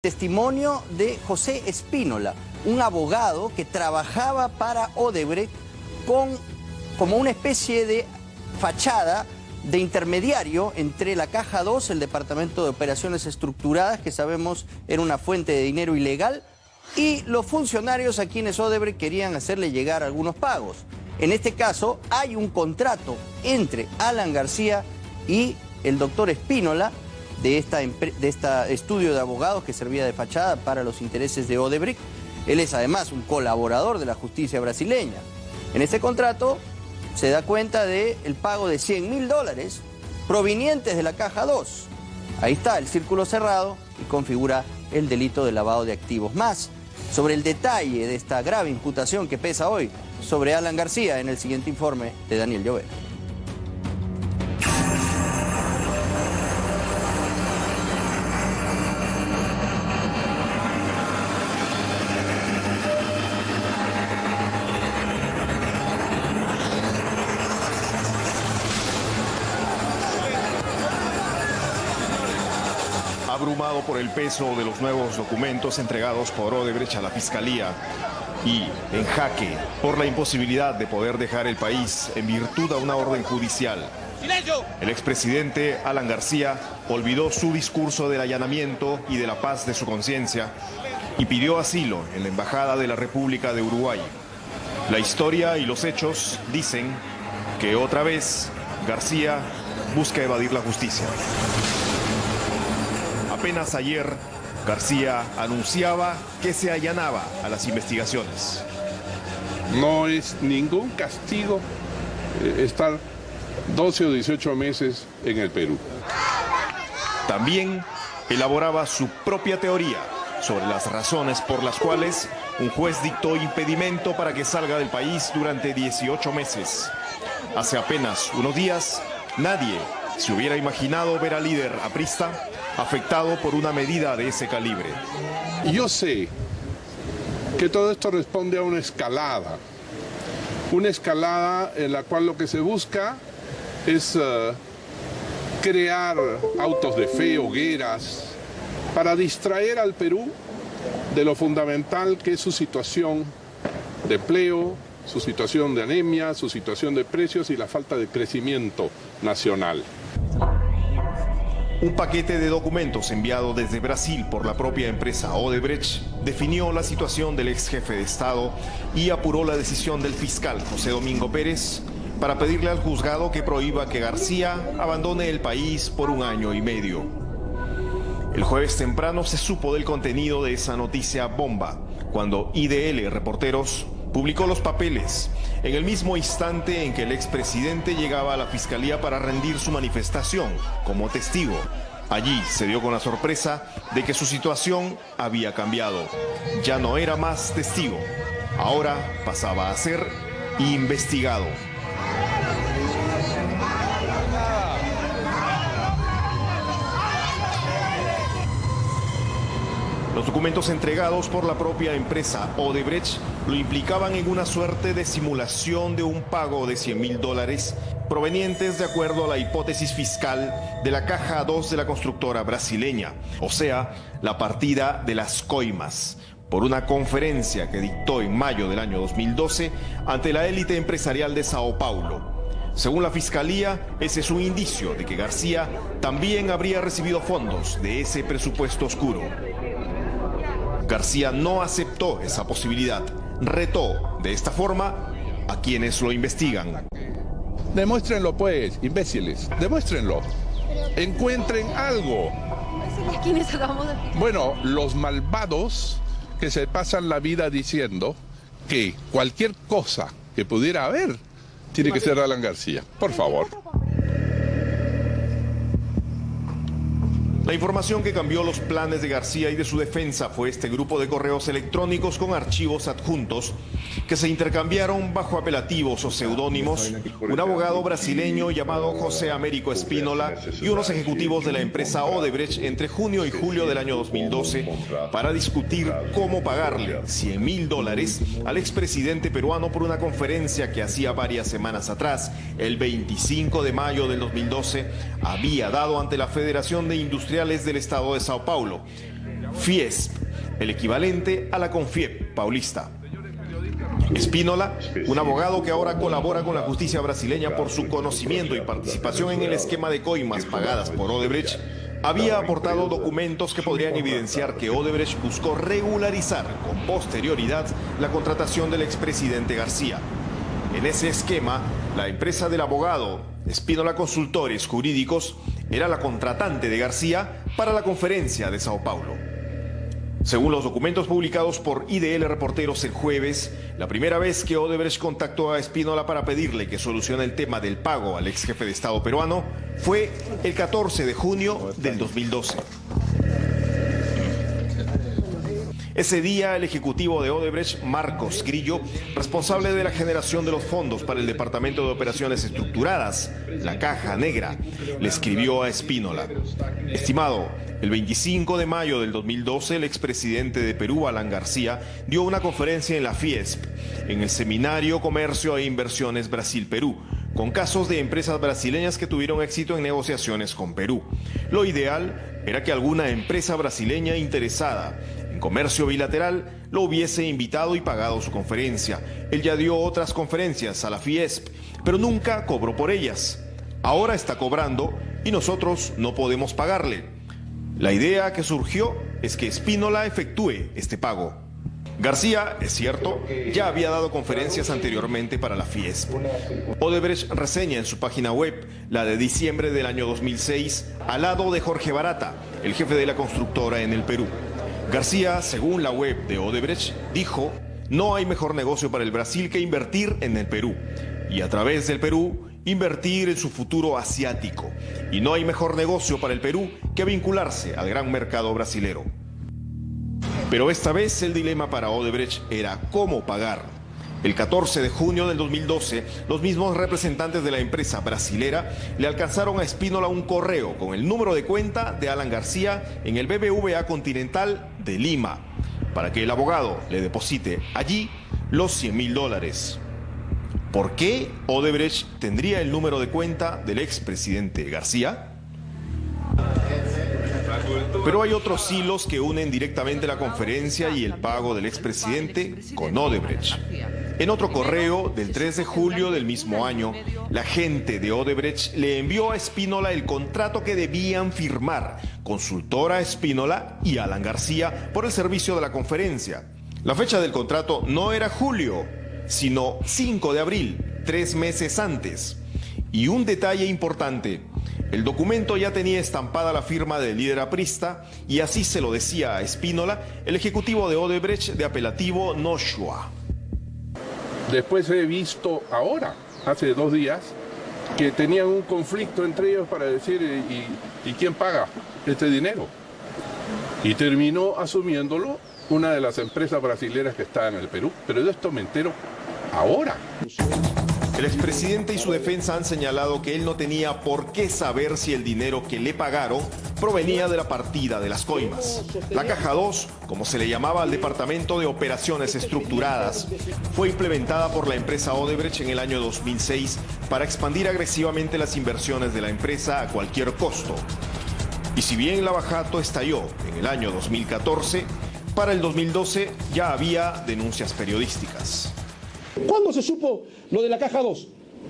Testimonio de José Spínola, un abogado que trabajaba para Odebrecht como una especie de fachada de intermediario entre la Caja 2, el Departamento de Operaciones Estructuradas, que sabemos era una fuente de dinero ilegal, y los funcionarios a quienes Odebrecht querían hacerle llegar algunos pagos. En este caso hay un contrato entre Alan García y el doctor Spínola, de este estudio de abogados que servía de fachada para los intereses de Odebrecht. Él es además un colaborador de la justicia brasileña. En este contrato se da cuenta del pago de $100.000 provenientes de la Caja 2. Ahí está el círculo cerrado y configura el delito de lavado de activos. Más sobre el detalle de esta grave imputación que pesa hoy sobre Alan García en el siguiente informe de Daniel Llovera. Abrumado por el peso de los nuevos documentos entregados por Odebrecht a la Fiscalía y en jaque por la imposibilidad de poder dejar el país en virtud de una orden judicial, el expresidente Alan García olvidó su discurso del allanamiento y de la paz de su conciencia y pidió asilo en la Embajada de la República de Uruguay. La historia y los hechos dicen que otra vez García busca evadir la justicia. Apenas ayer, García anunciaba que se allanaba a las investigaciones. No es ningún castigo estar 12 o 18 meses en el Perú. También elaboraba su propia teoría sobre las razones por las cuales un juez dictó impedimento para que salga del país durante 18 meses. Hace apenas unos días, nadie se hubiera imaginado ver al líder aprista afectado por una medida de ese calibre. Yo sé que todo esto responde a una escalada en la cual lo que se busca es crear autos de fe, hogueras, para distraer al Perú de lo fundamental que es su situación de empleo, su situación de anemia, su situación de precios y la falta de crecimiento nacional. Un paquete de documentos enviado desde Brasil por la propia empresa Odebrecht definió la situación del ex jefe de Estado y apuró la decisión del fiscal José Domingo Pérez para pedirle al juzgado que prohíba que García abandone el país por 1 año y medio. El jueves temprano se supo del contenido de esa noticia bomba, cuando IDL Reporteros publicó los papeles en el mismo instante en que el expresidente llegaba a la fiscalía para rendir su manifestación como testigo. Allí se dio con la sorpresa de que su situación había cambiado. Ya no era más testigo, ahora pasaba a ser investigado. Los documentos entregados por la propia empresa Odebrecht lo implicaban en una suerte de simulación de un pago de $100.000 provenientes de acuerdo a la hipótesis fiscal de la Caja 2 de la constructora brasileña, o sea, la partida de las coimas, por una conferencia que dictó en mayo del año 2012 ante la élite empresarial de Sao Paulo. Según la Fiscalía, ese es un indicio de que García también habría recibido fondos de ese presupuesto oscuro. García no aceptó esa posibilidad. Retó de esta forma a quienes lo investigan. Demuéstrenlo pues, imbéciles, demuéstrenlo. Encuentren algo. Bueno, los malvados que se pasan la vida diciendo que cualquier cosa que pudiera haber tiene que ser Alan García. Por favor. La información que cambió los planes de García y de su defensa fue este grupo de correos electrónicos con archivos adjuntos que se intercambiaron bajo apelativos o seudónimos un abogado brasileño llamado José Américo Spínola y unos ejecutivos de la empresa Odebrecht entre junio y julio del año 2012 para discutir cómo pagarle $100.000 al expresidente peruano por una conferencia que hacía varias semanas atrás, el 25 de mayo del 2012, había dado ante la Federación de Industriales del Estado de Sao Paulo. Fiesp, el equivalente a la Confiep paulista. Espínola, un abogado que ahora colabora con la justicia brasileña por su conocimiento y participación en el esquema de coimas pagadas por Odebrecht, había aportado documentos que podrían evidenciar que Odebrecht buscó regularizar con posterioridad la contratación del expresidente García. En ese esquema, la empresa del abogado Espínola Consultores Jurídicos era la contratante de García para la conferencia de Sao Paulo. Según los documentos publicados por IDL Reporteros el jueves, la primera vez que Odebrecht contactó a Espínola para pedirle que solucione el tema del pago al ex jefe de Estado peruano fue el 14 de junio del 2012. Ese día, el ejecutivo de Odebrecht, Marcos Grillo, responsable de la generación de los fondos para el Departamento de Operaciones Estructuradas, la Caja Negra, le escribió a Espínola: estimado, el 25 de mayo del 2012, el expresidente de Perú, Alan García, dio una conferencia en la Fiesp, en el Seminario Comercio e Inversiones Brasil-Perú, con casos de empresas brasileñas que tuvieron éxito en negociaciones con Perú. Lo ideal era que alguna empresa brasileña interesada en comercio bilateral lo hubiese invitado y pagado su conferencia. Él ya dio otras conferencias a la Fiesp, pero nunca cobró por ellas. Ahora está cobrando y nosotros no podemos pagarle. La idea que surgió es que Espínola efectúe este pago. García, es cierto, ya había dado conferencias anteriormente para la Fiesp. Odebrecht reseña en su página web, la de diciembre del año 2006, al lado de Jorge Barata, el jefe de la constructora en el Perú. García, según la web de Odebrecht, dijo: no hay mejor negocio para el Brasil que invertir en el Perú, y a través del Perú, invertir en su futuro asiático. Y no hay mejor negocio para el Perú que vincularse al gran mercado brasilero. Pero esta vez el dilema para Odebrecht era cómo pagar. El 14 de junio del 2012, los mismos representantes de la empresa brasilera le alcanzaron a Espínola un correo con el número de cuenta de Alan García en el BBVA Continental de Lima, para que el abogado le deposite allí los $100.000. ¿Por qué Odebrecht tendría el número de cuenta del expresidente García? Pero hay otros hilos que unen directamente la conferencia y el pago del expresidente con Odebrecht. En otro correo del 3 de julio del mismo año, la gente de Odebrecht le envió a Espínola el contrato que debían firmar Consultora Espínola y Alan García por el servicio de la conferencia. La fecha del contrato no era julio, sino 5 de abril, 3 meses antes. Y un detalle importante: el documento ya tenía estampada la firma del líder aprista, y así se lo decía a Espínola el ejecutivo de Odebrecht de apelativo Noshua. Después he visto ahora, hace 2 días, que tenían un conflicto entre ellos para decir ¿y quién paga este dinero? Y terminó asumiéndolo una de las empresas brasileras que está en el Perú. Pero de esto me entero ahora. El expresidente y su defensa han señalado que él no tenía por qué saber si el dinero que le pagaron provenía de la partida de las coimas. La Caja 2, como se le llamaba al Departamento de Operaciones Estructuradas, fue implementada por la empresa Odebrecht en el año 2006 para expandir agresivamente las inversiones de la empresa a cualquier costo. Y si bien Lavajato estalló en el año 2014, para el 2012 ya había denuncias periodísticas. ¿Cuándo se supo lo de la Caja 2?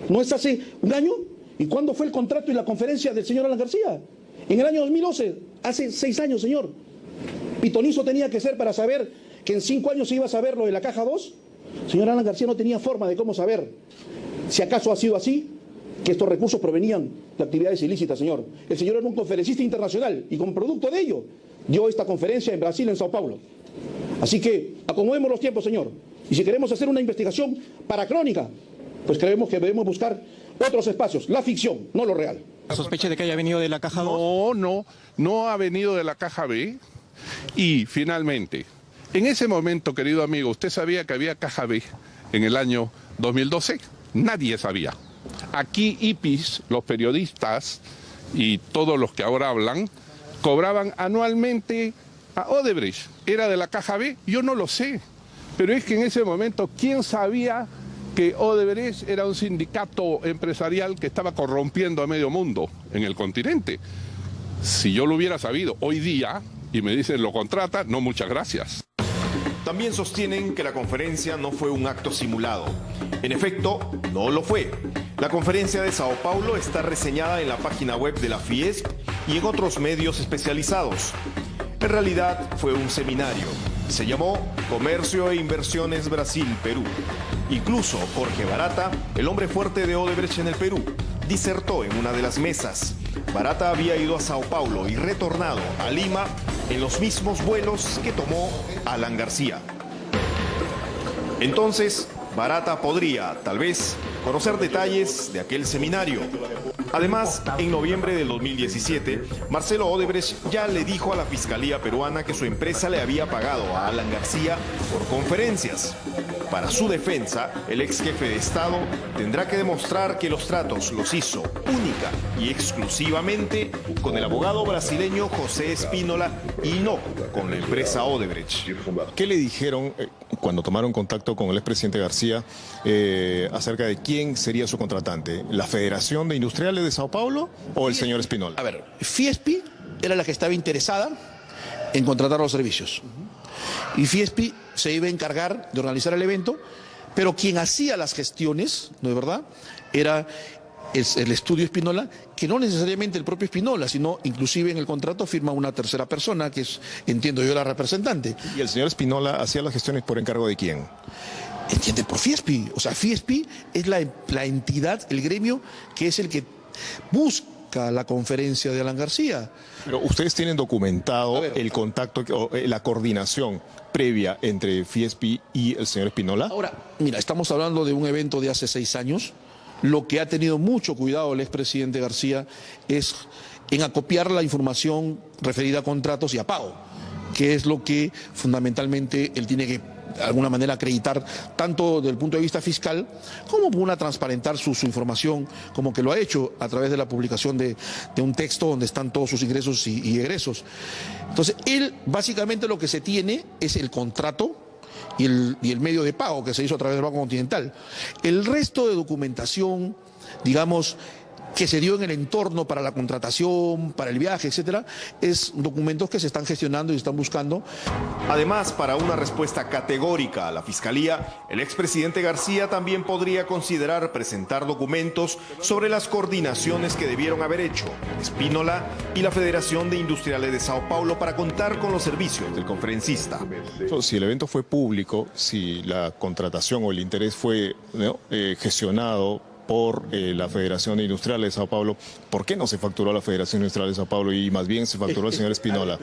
¿No es hace un año? ¿Y cuándo fue el contrato y la conferencia del señor Alan García? En el año 2011, hace 6 años, señor. ¿Pitonizo tenía que ser para saber que en 5 años se iba a saber lo de la Caja 2? Señor Alan García no tenía forma de cómo saber. Si acaso ha sido así, que estos recursos provenían de actividades ilícitas, señor. El señor era un conferencista internacional y como producto de ello dio esta conferencia en Brasil, en Sao Paulo. Así que acomodemos los tiempos, señor. Y si queremos hacer una investigación paracrónica, pues creemos que debemos buscar otros espacios, la ficción, no lo real. ¿Sospecha de que haya venido de la Caja 2? No ha venido de la Caja B. Y finalmente, en ese momento, querido amigo, ¿usted sabía que había Caja B en el año 2012? Nadie sabía. Aquí IPIS, los periodistas y todos los que ahora hablan, cobraban anualmente a Odebrecht. ¿Era de la Caja B? Yo no lo sé. Pero es que en ese momento, ¿quién sabía que Odebrecht era un sindicato empresarial que estaba corrompiendo a medio mundo en el continente? Si yo lo hubiera sabido hoy día, y me dicen, ¿lo contrata? No, muchas gracias. También sostienen que la conferencia no fue un acto simulado. En efecto, no lo fue. La conferencia de Sao Paulo está reseñada en la página web de la Fiesp y en otros medios especializados. En realidad fue un seminario. Se llamó Comercio e Inversiones Brasil-Perú. Incluso Jorge Barata, el hombre fuerte de Odebrecht en el Perú, disertó en una de las mesas. Barata había ido a Sao Paulo y retornado a Lima en los mismos vuelos que tomó Alan García. Entonces, Barata podría, tal vez, conocer detalles de aquel seminario. Además, en noviembre del 2017, Marcelo Odebrecht ya le dijo a la Fiscalía peruana que su empresa le había pagado a Alan García por conferencias. Para su defensa, el ex jefe de Estado tendrá que demostrar que los tratos los hizo única y exclusivamente con el abogado brasileño José Espínola y no con la empresa Odebrecht. ¿Qué le dijeron cuando tomaron contacto con el expresidente García acerca de quién sería su contratante? ¿La Federación de Industriales de Sao Paulo o el señor Espínola? A ver, Fiespi era la que estaba interesada en contratar los servicios. Y Fiespi se iba a encargar de organizar el evento, pero quien hacía las gestiones, ¿no es verdad?, era el estudio Espínola, que no necesariamente el propio Espínola, sino inclusive en el contrato firma una tercera persona, que es, entiendo yo, la representante. ¿Y el señor Espínola hacía las gestiones por encargo de quién? Entiende, por Fiespi. O sea, Fiespi es la entidad, el gremio, que es el que busca la conferencia de Alan García. Pero ustedes tienen documentado el contacto, la coordinación previa entre Fiespi y el señor Espínola. Ahora, mira, estamos hablando de un evento de hace 6 años. Lo que ha tenido mucho cuidado el expresidente García es en acopiar la información referida a contratos y a pago, que es lo que fundamentalmente él tiene que de alguna manera acreditar tanto desde el punto de vista fiscal como una transparentar su información, como que lo ha hecho a través de la publicación de un texto donde están todos sus ingresos y egresos. Entonces, él básicamente lo que se tiene es el contrato y el medio de pago que se hizo a través del Banco Continental. El resto de documentación, digamos, que se dio en el entorno para la contratación, para el viaje, etcétera, es documentos que se están gestionando y están buscando. Además, para una respuesta categórica a la Fiscalía, el expresidente García también podría considerar presentar documentos sobre las coordinaciones que debieron haber hecho Espínola y la Federación de Industriales de Sao Paulo para contar con los servicios del conferencista. Si el evento fue público, si la contratación o el interés fue gestionado por la Federación de Industriales de Sao Paulo, ¿por qué no se facturó a la Federación Industrial de Sao Paulo y más bien se facturó al señor Espínola?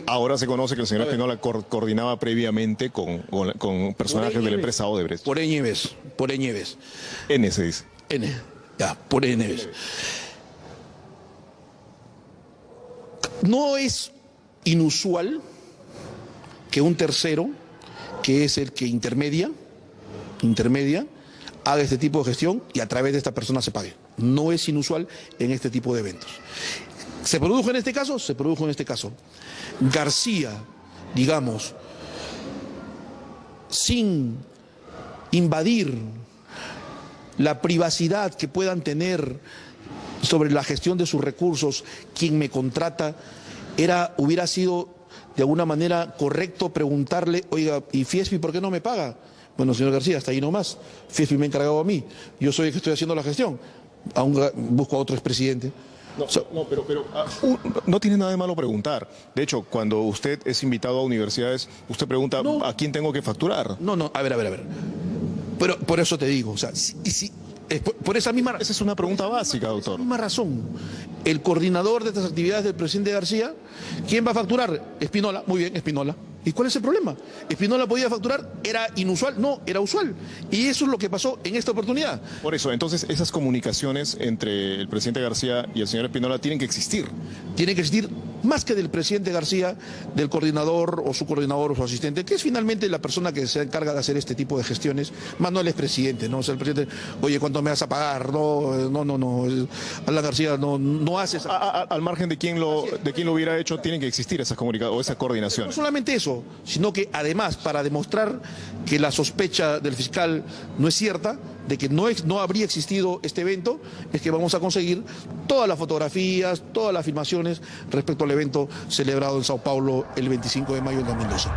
Ahora se conoce que el señor Espínola coordinaba previamente con personajes de la empresa Odebrecht. Por Eñeves, por Eñeves. N se dice. N, ya, por Eñeves. No es inusual que un tercero, que es el que intermedia, haga este tipo de gestión y a través de esta persona se pague. No es inusual en este tipo de eventos. ¿Se produjo en este caso? Se produjo en este caso. García, digamos, sin invadir la privacidad que puedan tener sobre la gestión de sus recursos, quien me contrata, hubiera sido de alguna manera correcto preguntarle, oiga, ¿y Fiespi por qué no me paga? Bueno, señor García, hasta ahí nomás. Fiespi me ha encargado a mí. Yo soy el que estoy haciendo la gestión. Aún busco a otro expresidente. Pero no tiene nada de malo preguntar. De hecho, cuando usted es invitado a universidades, usted pregunta, ¿a quién tengo que facturar? No, a ver. Pero por eso te digo, o sea, por esa misma razón. Esa es una pregunta básica, doctor. Por esa misma razón. El coordinador de estas actividades del presidente García, ¿quién va a facturar? Espínola. Muy bien, Espínola. ¿Y cuál es el problema? Espínola podía facturar, ¿era inusual? No, era usual. Y eso es lo que pasó en esta oportunidad. Por eso, entonces, esas comunicaciones entre el presidente García y el señor Espínola tienen que existir. Tienen que existir más que del presidente García, del coordinador o su asistente, que es finalmente la persona que se encarga de hacer este tipo de gestiones, más no el expresidente, ¿no? O sea, el presidente, oye, ¿cuánto me vas a pagar? No. Alan García no hace esa... Al margen de quién lo hubiera hecho, tienen que existir esas comunicaciones o esa coordinación. No solamente eso, sino que además, para demostrar que la sospecha del fiscal no es cierta, de que no habría existido este evento, es que vamos a conseguir todas las fotografías, todas las filmaciones respecto al evento celebrado en Sao Paulo el 25 de mayo del 2012.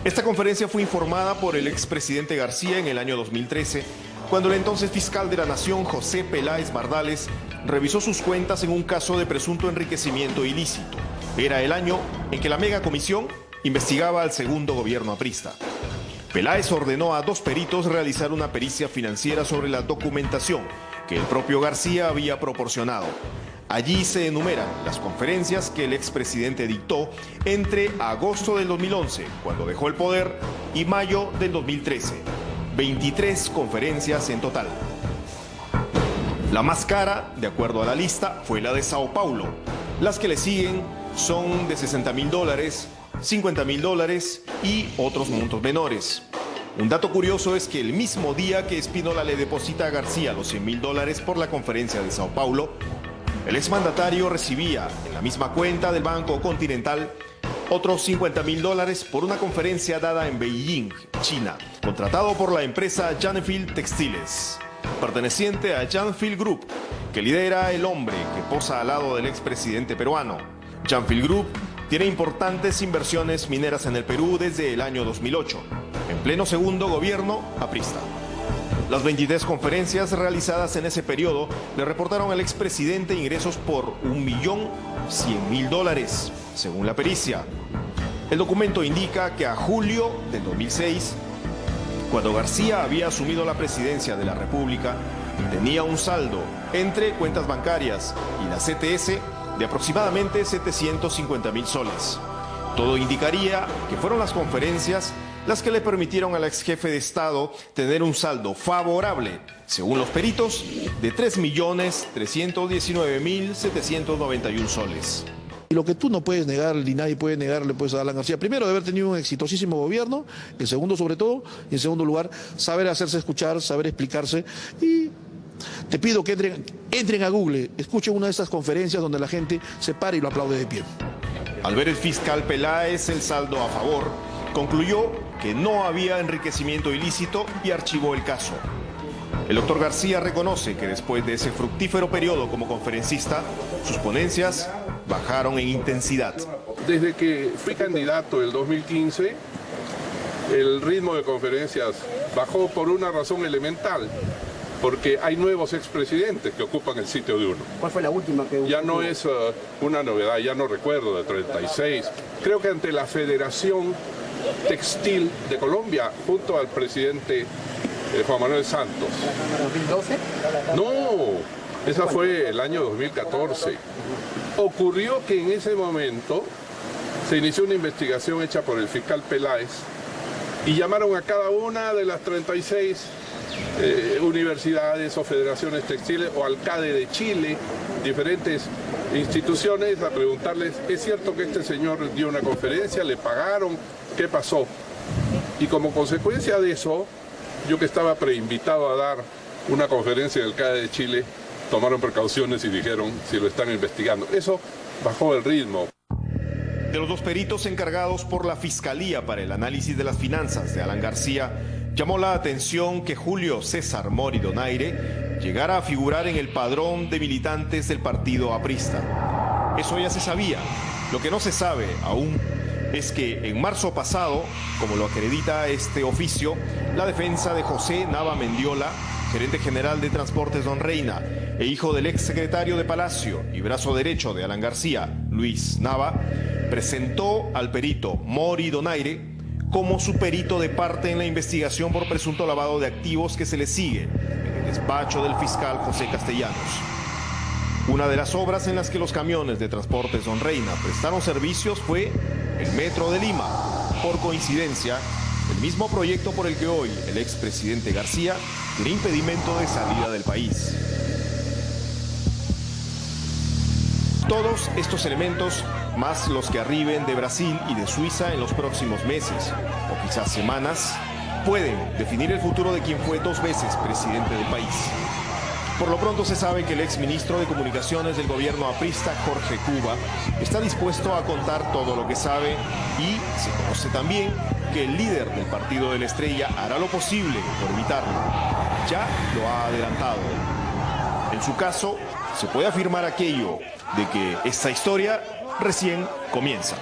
Esta conferencia fue informada por el expresidente García en el año 2013, cuando el entonces fiscal de la Nación, José Peláez Bardales, revisó sus cuentas en un caso de presunto enriquecimiento ilícito. Era el año en que la megacomisión investigaba al segundo gobierno aprista. Peláez ordenó a 2 peritos realizar una pericia financiera sobre la documentación que el propio García había proporcionado. Allí se enumeran las conferencias que el expresidente dictó entre agosto del 2011, cuando dejó el poder, y mayo del 2013. 23 conferencias en total. La más cara, de acuerdo a la lista, fue la de Sao Paulo. Las que le siguen son de $60.000, $50.000 y otros montos menores. Un dato curioso es que el mismo día que Spínola le deposita a García los $100.000 por la conferencia de Sao Paulo, el exmandatario recibía en la misma cuenta del Banco Continental otros $50.000 por una conferencia dada en Beijing, China, contratado por la empresa Janfield Textiles, perteneciente a Janfield Group, que lidera el hombre que posa al lado del expresidente peruano. Janfield Group tiene importantes inversiones mineras en el Perú desde el año 2008, en pleno segundo gobierno aprista. Las 23 conferencias realizadas en ese periodo le reportaron al expresidente ingresos por $1.100.000, según la pericia. El documento indica que a julio del 2006, cuando García había asumido la presidencia de la República, tenía un saldo entre cuentas bancarias y la CTS de aproximadamente 750.000 soles. Todo indicaría que fueron las conferencias las que le permitieron al ex jefe de Estado tener un saldo favorable, según los peritos, de 3.319.791 soles. Y lo que tú no puedes negar, ni nadie puede negarle pues, a Alan García, primero de haber tenido un exitosísimo gobierno, el segundo sobre todo, y en segundo lugar, saber hacerse escuchar, saber explicarse, y te pido que entren a Google, escuchen una de estas conferencias donde la gente se para y lo aplaude de pie. Al ver el fiscal Peláez el saldo a favor, concluyó que no había enriquecimiento ilícito y archivó el caso. El doctor García reconoce que después de ese fructífero periodo como conferencista, sus ponencias bajaron en intensidad. Desde que fui candidato en el 2015, el ritmo de conferencias bajó por una razón elemental, porque hay nuevos expresidentes que ocupan el sitio de uno. ¿Cuál fue la última que Ya no es una novedad, ya no recuerdo, de 36. Creo que ante la Federación Textil de Colombia, junto al presidente Juan Manuel Santos. ¿2012? No, esa fue el año 2014. Ocurrió que en ese momento se inició una investigación hecha por el fiscal Peláez y llamaron a cada una de las 36 universidades o federaciones textiles o alcalde de Chile, diferentes instituciones, a preguntarles, ¿es cierto que este señor dio una conferencia? ¿Le pagaron? ¿Qué pasó? Y como consecuencia de eso, yo que estaba preinvitado a dar una conferencia en el CADE de Chile, tomaron precauciones y dijeron si lo están investigando. Eso bajó el ritmo. De los 2 peritos encargados por la Fiscalía para el análisis de las finanzas de Alan García, llamó la atención que Julio César Mori Donaire llegara a figurar en el padrón de militantes del partido aprista. Eso ya se sabía. Lo que no se sabe aún es que en marzo pasado, como lo acredita este oficio, la defensa de José Nava Mendiola, gerente general de Transportes Don Reina e hijo del ex secretario de Palacio y brazo derecho de Alan García, Luis Nava, presentó al perito Mori Donaire como su perito de parte en la investigación por presunto lavado de activos que se le sigue en el despacho del fiscal José Castellanos. Una de las obras en las que los camiones de Transportes Don Reina prestaron servicios fue el Metro de Lima. Por coincidencia, el mismo proyecto por el que hoy el expresidente García tiene impedimento de salida del país. Todos estos elementos, más los que arriben de Brasil y de Suiza en los próximos meses, o quizás semanas, pueden definir el futuro de quien fue 2 veces presidente del país. Por lo pronto se sabe que el exministro de Comunicaciones del gobierno aprista, Jorge Cuba, está dispuesto a contar todo lo que sabe y se conoce también que el líder del partido de la Estrella hará lo posible por evitarlo. Ya lo ha adelantado. En su caso, se puede afirmar aquello de que esta historia recién comienza.